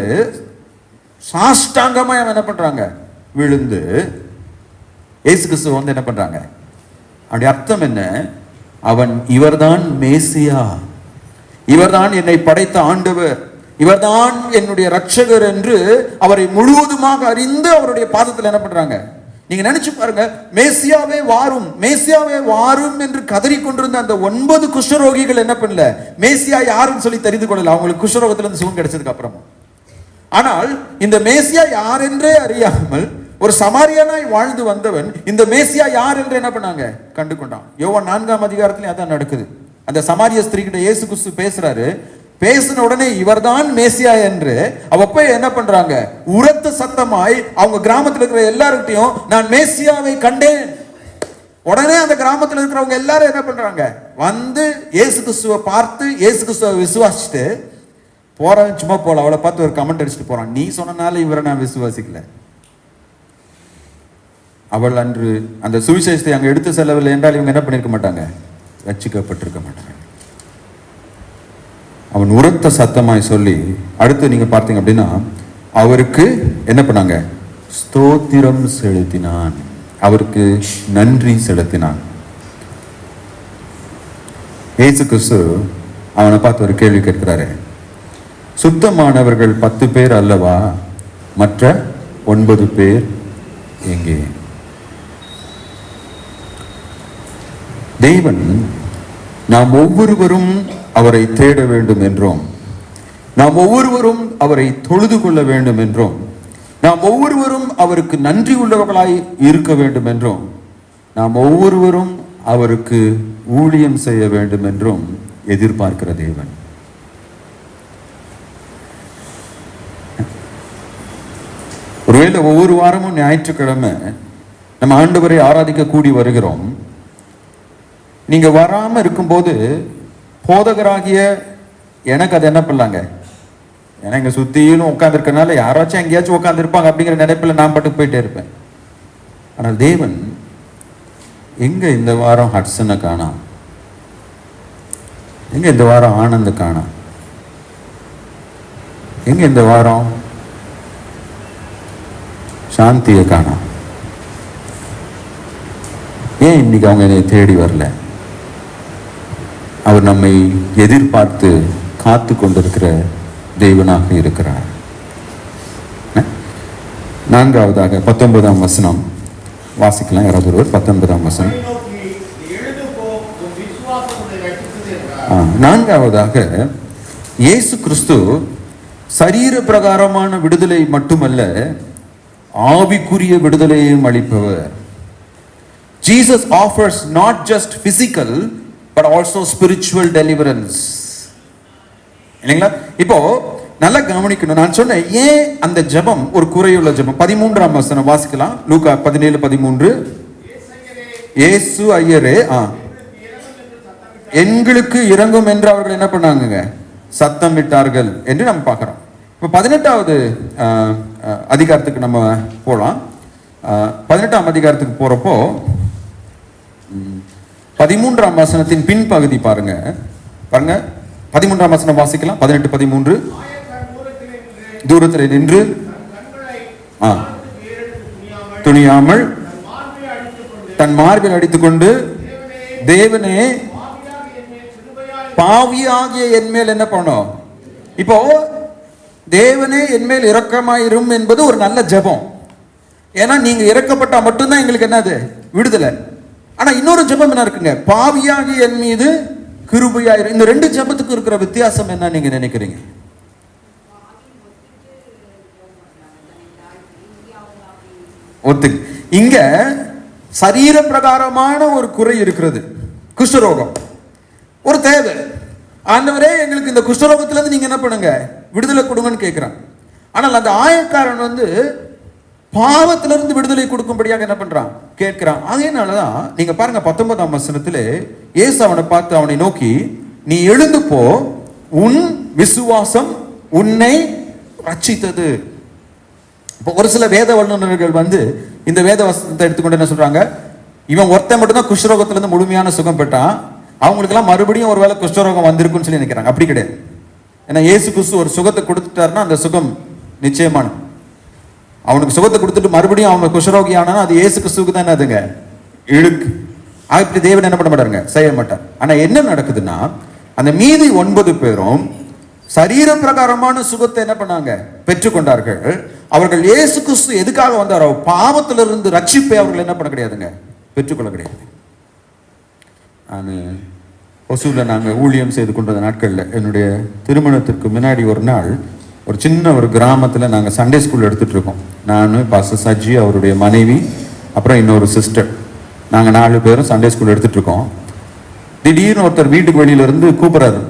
சாஷ்டாங்கமா அவன் என்ன பண்றாங்க, விழுந்து இயேசு கிறிஸ்து வந்து என்ன பண்றாங்க, அப்படி அர்த்தம் என்ன, அவன் இவர்தான் மேசியா, இவர்தான் என்னை படைத்த ஆண்டவர், இவர்தான் என்னுடைய ரட்சகர் என்று அவரை முழுவதுமாக அறிந்து அவருடைய பாதத்தில் என்ன பண்றாங்க. நீங்க நினைச்சு பாருங்க, மேசியாவே வாரும் மேசியாவே வாரும் என்று கதறி கொண்டிருந்த அந்த 9 குஷ்டரோகிகள் என்ன பண்ணல, மேசியா யாருன்னு சொல்லி தெரிந்து கொள்ளல, அவங்களுக்கு குஷ்டரோகத்துல இருந்து சுகம் கிடைச்சதுக்கு அப்புறமா. ஆனால் இந்த மேசியா யார் என்றே அறியாமல் ஒரு சமாரியனாய் வாழ்ந்து வந்தவன் இந்த மேசியா யார் என்று என்ன பண்ணாங்க, கண்டு கொண்டான். யோவான் 4ஆம் அதிகாரத்திலே அதான் நடக்குது. அந்த சமாரிய ஸ்திரீ கிட்ட இயேசு கிறிஸ்து பேசுறாரு. பேசின உடனே இவர்தான் மேசியா என்று அவ போய் என்ன பண்றாங்க, உரத்த சத்தமாய் அவங்க கிராமத்தில் இருக்கிற எல்லார்கிட்டையும் நான் மேசியாவை கண்டேன். உடனே அந்த கிராமத்தில் இருக்கிறவங்க எல்லாரும் என்ன பண்றாங்க, வந்து இயேசு கிறிஸ்துவை பார்த்து இயேசு கிறிஸ்துவை விசுவாசிச்சுட்டு போறான். சும்மா போல அவளை பார்த்து ஒரு கமெண்ட் அடிச்சுட்டு போறான், நீ சொன்னனால இவரை நான் விசுவாசிக்கல. அவள் அன்று அந்த சுவிசேஷத்தை அங்க எடுத்து செல்லவில்லை என்றால் இவங்க என்ன பண்ணிருக்க மாட்டாங்க, ரட்சிக்கப்பட்டிருக்க மாட்டாங்க. அவன் உரத்த சத்தமாய் சொல்லி அடுத்து நீங்க பார்த்தீங்க அப்படின்னா அவருக்கு என்ன பண்ணாங்க, ஸ்தோத்திரம் செலுத்தினான், அவருக்கு நன்றி செலுத்தினான். இயேசு கிறிஸ்து அவனை பார்த்து ஒரு கேள்வி கேட்கிறாரு, சுத்தமானவர்கள் 10 பேர் அல்லவா, மற்ற 9 பேர் எங்கே? தேவன் நாம் ஒவ்வொருவரும் அவரை தேட வேண்டும் என்றும், நாம் ஒவ்வொருவரும் அவரை தொழுது கொள்ள வேண்டும் என்றும், நாம் ஒவ்வொருவரும் அவருக்கு நன்றி உள்ளவர்களாய் இருக்க வேண்டும் என்றும், நாம் ஒவ்வொருவரும் அவருக்கு ஊழியம் செய்ய வேண்டும் என்றும் எதிர்பார்க்கிற தேவன். ஒருவேளை ஒவ்வொரு வாரமும் ஞாயிற்றுக்கிழமை நம்ம ஆண்டவரை ஆராதிக்க கூடி வருகிறோம். நீங்க வராம இருக்கும்போது போதகராகிய எனக்கு அது என்ன பண்ணலாங்க, ஏன்னா இங்கே சுற்றிலும் உட்காந்துருக்கனால யாராச்சும் எங்கேயாச்சும் உட்காந்துருப்பாங்க அப்படிங்கிற நினைப்பில் நான் பாட்டுக்கு போயிட்டே இருப்பேன். ஆனால் தேவன் எங்கே இந்த வாரம் ஹட்சனை காணோம், எங்கே இந்த வாரம் ஆனந்த காணோம், எங்கே இந்த வாரம் சாந்தியை காணோம், ஏன் இன்னைக்கு அவங்க என்னை தேடி வரல? அவர் நம்மை எதிர்பார்த்து காத்து கொண்டிருக்கிற தேவனாக இருக்கிறார். நான்காவதாக 19ஆம் வசனம் வாசிக்கலாம். யாராவது ஒருவர் 19ஆம் வசனம். நான்காவதாக இயேசு கிறிஸ்து சரீர பிரகாரமான விடுதலை மட்டுமல்ல, ஆவிக்குரிய விடுதலையும் அளிப்பவர். Jesus offers not just physical but also spiritual deliverance. இல்லைங்களா? இப்போ நல்லா கவனிக்கணும். நான் சொன்னேன் ஏன் அந்த ஜெபம் ஒரு குறையுள்ள ஜெபம். 13ஆம் வசனம் வாசிக்கலாம். லூக்கா 17:13. இயேசு ஐயரே எங்களுக்கு இறங்கும் என்று அவர்கள் என்ன பண்ணாங்க, சத்தம் விட்டார்கள் என்று நம்ம பார்க்கிறோம். இப்போ 18வது அதிகாரத்துக்கு நம்ம போகலாம். 18ஆம் அதிகாரத்துக்கு போறப்போ 13ஆம் வசனத்தின் பின்பகுதி பாருங்க. 13ஆம் வசனம் வாசிக்கலாம். 18:13. தூரத்தில் நின்று துணியாமல் தன் மார்பில் அடித்துக்கொண்டு, தேவனே பாவியாகிய என் மேல் என்ன பண்ணும். இப்போ தேவனே என் மேல் இரக்கமாயிரும் என்பது ஒரு நல்ல ஜெபம். ஏன்னா நீங்க இறக்கப்பட்டா மட்டும்தான் எங்களுக்கு என்னது, விடுதலை. ஆனா இன்னொரு ஜெபம் என்ன இருக்குங்க, பாவியாகி என் மீது கிருபையாயிரும். இந்த ரெண்டு ஜெபத்துக்கு இருக்கிற வித்தியாசம் என்ன நீங்க நினைக்கிறீங்க? இங்க சரீர பிரகாரமான ஒரு குறை இருக்கிறது, குஷ்டரோகம் ஒரு தேவை. ஆண்டவரே எங்களுக்கு இந்த குஷ்டரோகத்திலிருந்து நீங்க என்ன பண்ணுங்க, விடுதலை கொடுங்கன்னு கேட்கிறான். ஆனால் அந்த ஆயக்காரன் வந்து பாவத்திலிருந்து விடுதலை கொடுக்கும்படியாக என்ன பண்றான், கேட்கிறான். அதனாலதான் நீங்க பாருங்க 19ஆம் வசனத்துல இயேசு அவனை பார்த்து அவனை நோக்கி, நீ எழுந்து போ, உன் விசுவாசம் உன்னை ரட்சித்தது. இப்போ ஒரு சில வேத வல்லுநர்கள் வந்து இந்த வேத வசனத்தை எடுத்துக்கொண்டு என்ன சொல்றாங்க, இவன் ஒருத்தன் மட்டும்தான் குஷ்டரோகத்திலிருந்து முழுமையான சுகம் பெற்றான், அவங்களுக்கு எல்லாம் மறுபடியும் ஒருவேளை குஷ்டரோகம் வந்திருக்குன்னு சொல்லி நினைக்கிறாங்க. அப்படி கிடையாது. ஏன்னா இயேசு கிறிஸ்து ஒரு சுகத்தை கொடுத்துட்டாருன்னா அந்த சுகம் நிச்சயமான, அவனுக்கு சுகத்தை கொடுத்துட்டு மறுபடியும் அவன் குஷ்டரோகி ஆனா அது இயேசு கிறிஸ்துவுக்கு தான் என்னதுங்க, இழுக்கு. அப்படி தேவன் என்ன பண்ண மாட்டாருங்க, செய்ய மாட்டார். ஆனா என்ன நடக்குதுன்னா, அந்த மீதி 9 பேரும் சரீர பிரகாரமான சுகத்தை என்ன பண்ணாங்க, பெற்றுக்கொண்டார்கள். அவர்கள் இயேசு கிறிஸ்து எதுக்காக வந்தாரோ, பாவத்திலிருந்து ரட்சிப்பை அவர்கள் என்ன பண்ண கிடையாதுங்க, பெற்றுக்கொள்ள கிடையாது. நான் ஒசூரில் நாங்கள் ஊழியம் செய்து கொண்ட நாட்களில் என்னுடைய திருமணத்திற்கு முன்னாடி ஒரு நாள் ஒரு சின்ன ஒரு கிராமத்தில் நாங்கள் சண்டே ஸ்கூல் எடுத்துகிட்டு இருக்கோம். நான், பாஸ்டர் சஜி, அவருடைய மனைவி, அப்புறம் இன்னொரு சிஸ்டர், நாங்கள் 4 பேரும் சண்டே ஸ்கூல் எடுத்துகிட்டு இருக்கோம். திடீர்னு ஒருத்தர் வீட்டுக்கு வெளியிலேருந்து கூப்பிட்றாரு,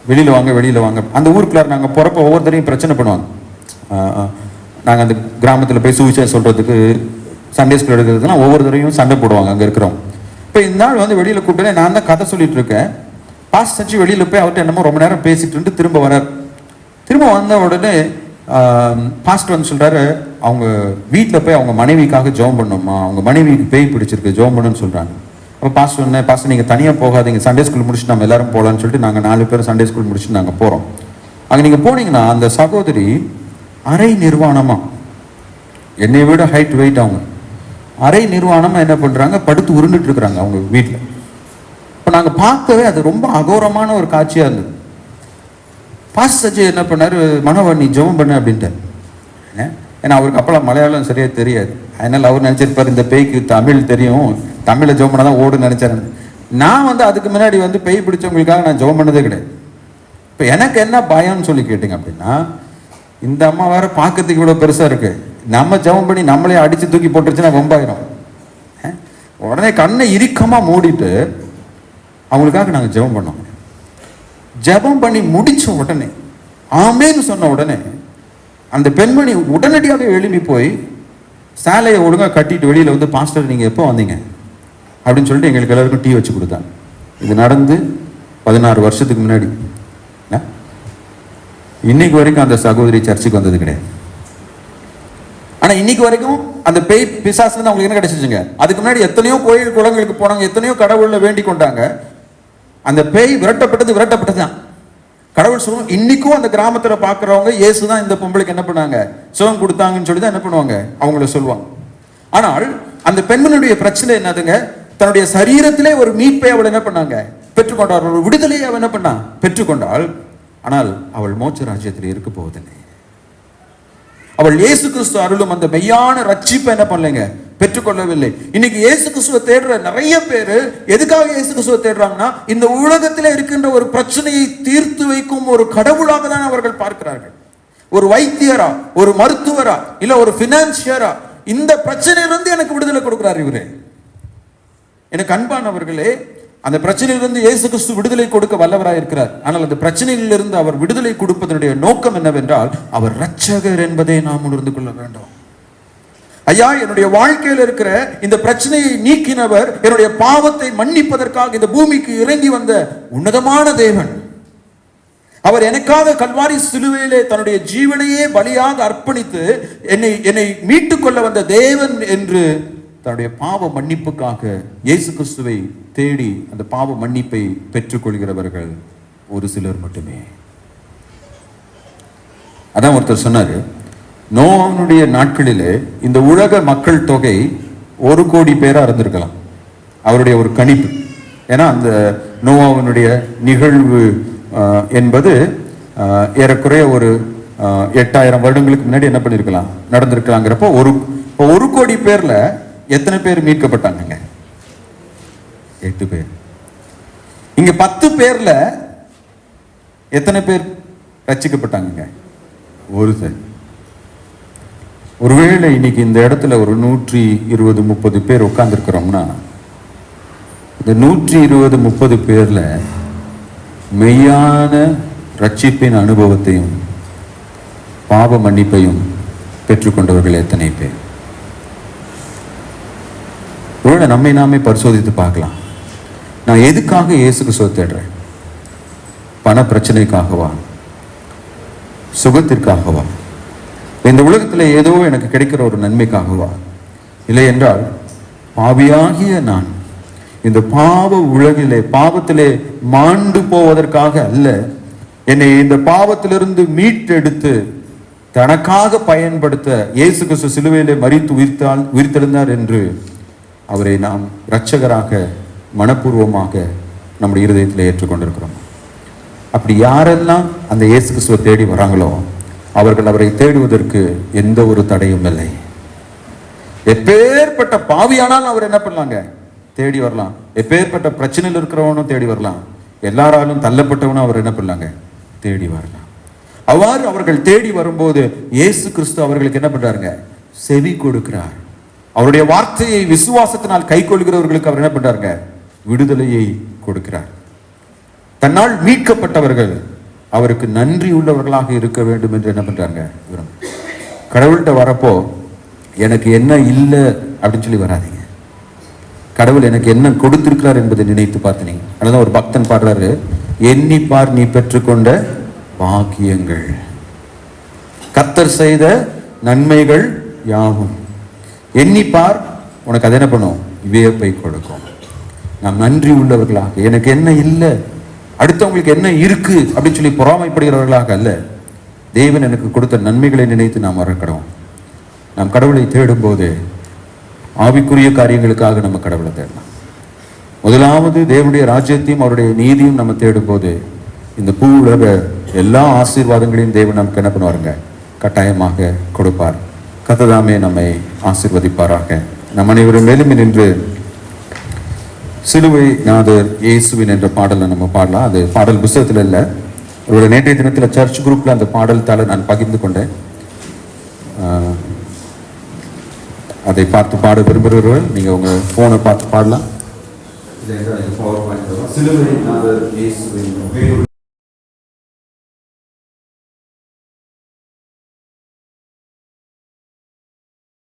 வெளியில் வாங்க வெளியில் வாங்க. அந்த ஊருக்குள்ளார் நாங்கள் போகிறப்ப ஒவ்வொருத்தரையும் பிரச்சனை பண்ணுவாங்க. நாங்கள் அந்த கிராமத்தில் போய் சுவிசேஷம் சொல்கிறதுக்கு சண்டே ஸ்கூல் எடுக்கிறதுனா ஒவ்வொருத்தரையும் சண்டை போடுவாங்க அங்கே இருக்கிறோம். இப்போ இந்த நாள் வந்து வெளியில் கூப்பிட்டே நான் தான் கதை சொல்லிட்டு இருக்கேன். பாஸ்டர் சச்சி வெளியில் போய் அவர்கிட்ட என்னமோ ரொம்ப நேரம் பேசிட்டு இருந்து திரும்ப வரார். திரும்ப வந்த உடனே பாஸ்டர் வந்து சொல்கிறாரு, அவங்க வீட்டில் போய் அவங்க மனைவிக்காக ஜெபம் பண்ணோம்மா, அவங்க மனைவிக்கு பேய் பிடிச்சிருக்கு, ஜெபம் பண்ணுன்னு சொல்கிறாங்க. அப்போ பாஸ்டர் சொன்னேன், பாஸ்டர் நீங்கள் தனியாக போகாதீங்க, சண்டே ஸ்கூல் முடிச்சுட்டு நம்ம எல்லாரும் போகலான்னு சொல்லிட்டு நாங்கள் 4 பேர் சண்டே ஸ்கூல் முடிச்சுட்டு நாங்கள் போகிறோம். அங்கே நீங்கள் போனீங்கன்னா அந்த சகோதரி அரை நிர்வாணமாக, என்னை விட ஹைட் வெயிட், அவங்க அரை நிர்வாணமாக என்ன பண்ணுறாங்க, படுத்து உருண்டுட்டு இருக்கிறாங்க அவங்க வீட்டில். இப்போ நாங்கள் பார்க்கவே அது ரொம்ப அகோரமான ஒரு காட்சியாக இருந்தது. பாஸ்டர் சச்சி என்ன பண்ணார், மனோவன் நீ ஜெபம் பண்ண அப்படின்ட்டு. ஏன்னா அவருக்கு அப்போலாம் மலையாளம் சரியாக தெரியாது, அதனால் அவர் நினச்சிருப்பார் இந்த பேய்க்கு தமிழ் தெரியும், தமிழில் ஜெபம் பண்ணால் தான் ஓடுன்னு நினச்சாரு. நான் வந்து அதுக்கு முன்னாடி வந்து பேய் பிடிச்சவங்களுக்காக நான் ஜெபம் பண்ணதே கிடையாது. இப்போ எனக்கு என்ன பயம்னு சொல்லி கேட்டிங்க அப்படின்னா, இந்த அம்மா வேறு பார்க்கறதுக்கு இவ்வளோ பெருசாக இருக்குது, நம்ம ஜெபம் பண்ணி நம்மளே அடித்து தூக்கி போட்டுருச்சுன்னா ரொம்பாயிரும். உடனே கண்ணை இறுக்கமாக மூடிட்டு அவங்களுக்காக நாங்கள் ஜெபம் பண்ணோம். ஜெபம் பண்ணி முடிச்ச உடனே ஆமேன்னு சொன்ன உடனே அந்த பெண்மணி உடனடியாக எழுப்பி போய் சேலையை ஒழுங்காக கட்டிட்டு வெளியில் வந்து, பாஸ்டர் நீங்கள் எப்போ வந்தீங்க அப்படின்னு சொல்லிட்டு எங்களுக்கு எல்லாருக்கும் டீ வச்சு கொடுத்தாங்க. இது நடந்து 16 வருஷத்துக்கு முன்னாடி. இன்னைக்கு வரைக்கும் அந்த சகோதரி சர்ச்சுக்கு வந்தது கிடையாது. ஆனா இன்னைக்கு வரைக்கும் அந்த பேய் பிசாசுல இருந்து அவங்களுக்கு என்ன கிடைச்சிச்சுங்க? அதுக்கு முன்னாடி எத்தனையோ கோயில் குளங்களுக்கு போனாங்க, எத்தனையோ கடவுள்ல வேண்டி கொண்டாங்க. அந்த பேய் விரட்டப்பட்டதுதான். கடவுள் சொல்லுவோம். இன்னைக்கும் அந்த கிராமத்துல பாக்குறவங்க இயேசுதான் இந்த பொம்பளைக்கு என்ன பண்ணாங்க, சுகம் கொடுத்தாங்கன்னு சொல்லி தான் என்ன பண்ணுவாங்க, அவங்கள சொல்லுவாங்க. ஆனால் அந்த பெண்மனுடைய பிரச்சனை என்னதுங்க? தன்னுடைய சரீரத்திலே ஒரு மீட்பை அவள் என்ன பண்ணாங்க, பெற்றுக்கொண்டார். ஒரு விடுதலையை அவள் என்ன பண்ணா, பெற்றுக்கொண்டாள். ஆனால் அவள் மோட்ச ராஜ்யத்தில் இருக்க போவதில்லை. அவள் இயேசு கிறிஸ்து அருளும் அந்த மெய்யான ரட்சிப்பை என்ன பண்ணலைங்க, பெற்றுக்கொள்ளவில்லை. இன்னைக்கு இயேசு கிறிஸ்துவை தேடுற நிறைய பேரு எதுக்காக இயேசு கிறிஸ்துவை தேடுறாங்கன்னா, இந்த உலகத்தில் இருக்கின்ற ஒரு பிரச்சனையை தீர்த்து வைக்கும் ஒரு கடவுளாக தான் அவர்கள் பார்க்கிறார்கள். ஒரு வைத்தியரா, ஒரு மருத்துவரா, இல்ல ஒரு பினான்சியரா, இந்த பிரச்சனையிலிருந்து எனக்கு விடுதலை கொடுக்கிறார் இவரே. எனக்கு அன்பானவர்களே, அந்த பிரச்சனையிலிருந்து இயேசு கிறிஸ்து விடுதலை கொடுக்க வல்லவராய் இருக்கிறார். ஆனால் அந்த பிரச்சனையிலிருந்து அவர் விடுதலை கொடுப்பதனுடைய நோக்கம் என்னவென்றால், அவர் இரட்சகர் என்பதை நாம் உணர்ந்து கொள்ள வேண்டும். ஐயா, என்னுடைய வாழ்க்கையில் இருக்கிற இந்த பிரச்சனையை நீக்கினவர், என்னுடைய பாவத்தை மன்னிப்பதற்காக இந்த பூமிக்கு இறங்கி வந்த உன்னதமான தேவன். அவர் எனக்காக கல்வாரி சிலுவையிலே தன்னுடைய ஜீவனையே பலியாக அர்ப்பணித்து என்னை மீட்டுக் கொள்ள வந்த தேவன் என்று தன்னுடைய பாவ மன்னிப்புக்காக இயேசு கிறிஸ்துவை தேடி அந்த பாவ மன்னிப்பை பெற்றுக் கொள்கிறவர்கள் ஒரு சிலர் மட்டுமே. அதான் ஒருத்தர் சொன்னாரு, நோவாவுடைய நாட்களிலே இந்த உலக மக்கள் தொகை 1 கோடி பேரா இருந்திருக்கலாம், அவருடைய ஒரு கணிப்பு. ஏன்னா அந்த நோவாவுடைய நிகழ்வு என்பது ஏறக்குறைய ஒரு 8000 வருடங்களுக்கு முன்னாடி என்ன பண்ணிருக்கலாம், நடந்திருக்கலாங்கிறப்போ 1 கோடி பேர்ல எத்தனை பேர் மீட்கப்பட்டாங்க? 8 பேர். இங்க 10 பேர்ல எத்தனை பேர் ரட்சிக்கப்பட்டாங்க? ஒருத்தர். ஒருவேளை இன்னைக்கு இந்த இடத்துல ஒரு 120-130 பேர் உட்கார்ந்து இருக்கிறோம்னா, இந்த 120-130 பேர்ல மெய்யான ரட்சிப்பின் அனுபவத்தையும் பாவ மன்னிப்பையும் பெற்றுக்கொண்டவர்கள் எத்தனை பேர்? ஒருவேளை நம்மை நாமே பரிசோதித்து பார்க்கலாம். நான் எதுக்காக இயேசு கிறிஸ்துவை தேடுறேன்? பண பிரச்சனைக்காகவா, சுகத்திற்காகவா, இந்த உலகத்தில் ஏதோ எனக்கு கிடைக்கிற ஒரு நன்மைக்காகவா? இல்லை என்றால் பாவியாகிய நான் இந்த பாவ உலகிலே பாவத்திலே மாண்டு போவதற்காக அல்ல, என்னை இந்த பாவத்திலிருந்து மீட்டெடுத்து தனக்காக பயன்படுத்த இயேசு கிறிஸ்து சிலுவையிலே மரித்து உயிர்த்தெழுந்தார் என்று அவரை நாம் இரட்சகராக மனப்பூர்வமாக நம்முடைய இருதயத்தில் ஏற்றுக்கொண்டிருக்கிறோம். அப்படி யாரெல்லாம் அந்த இயேசு கிறிஸ்துவை தேடி வராங்களோ அவர்கள் அவரை தேடுவதற்கு எந்த ஒரு தடையும் இல்லை. எப்பேற்பட்ட பாவியானாலும் அவர் என்ன பண்ணலாங்க, தேடி வரலாம். எப்பேற்பட்ட பிரச்சனையில் இருக்கிறவனும் தேடி வரலாம். எல்லாராலும் தள்ளப்பட்டவனும் அவர் என்ன பண்ணலாங்க, தேடி வரலாம். அவ்வாறு அவர்கள் தேடி வரும்போது இயேசு கிறிஸ்து அவர்களுக்கு என்ன பண்றாருங்க, செவி கொடுக்கிறார். அவருடைய வார்த்தையை விசுவாசத்தினால் கை கொள்கிறவர்களுக்கு அவர் என்ன பண்றாருங்க, விடுதலையை கொடுக்கிறார். தன்னால் மீட்கப்பட்டவர்கள் அவருக்கு நன்றி உள்ளவர்களாக இருக்க வேண்டும் என்று என்ன பண்றாங்க, கடவுள்கிட்ட வரப்போ எனக்கு என்ன இல்லை அப்படின்னு சொல்லி வராதிங்க. கடவுள் எனக்கு என்ன கொடுத்திருக்கிறார் என்பதை நினைத்து பார்த்தீங்க. அதனால ஒரு பக்தன் பாடுறாரு, எண்ணி பார் நீ பெற்றுக்கொண்ட பாக்கியங்கள், கர்த்தர் செய்த நன்மைகள் யாவும் எண்ணிப்பார், உனக்கு அதை என்ன பண்ணும், வியப்பை கொடுக்கும். நாம் நன்றி உள்ளவர்களாக, எனக்கு என்ன இல்லை அடுத்தவங்களுக்கு என்ன இருக்கு அப்படின்னு சொல்லி பொறாமைப்படுகிறவர்களாக அல்ல, தேவன் எனக்கு கொடுத்த நன்மைகளை நினைத்து நாம் வரக்கணும். நாம் கடவுளை தேடும் போது ஆவிக்குரிய காரியங்களுக்காக நம்ம கடவுளை தேடலாம். முதலாவது தேவனுடைய ராஜ்யத்தையும் அவருடைய நீதியும் நம்ம தேடும் போது இந்த பூ உலக எல்லா ஆசீர்வாதங்களையும் தேவன் நமக்கு என்ன பண்ணுவாருங்க, கட்டாயமாக கொடுப்பார். கர்த்தர் நம்மை ஆசீர்வதிப்பாராக. நம் அனைவரும் மேலும் நின்று சிலுவை நாதர் இயேசுவின் என்ற பாடலை நம்ம பாடலாம். அது பாடல் புத்தகத்தில் இல்லை, ஒரு நேற்றைய தினத்தில் சர்ச் குரூப்ல அந்த பாடல் தாளை நான் பகிர்ந்து கொண்டேன். அதை பார்த்து பாட விரும்புகிறவர்கள் நீங்க உங்க போனை பார்த்து பாடலாம். சிலுவை நாதர் இயேசுவின்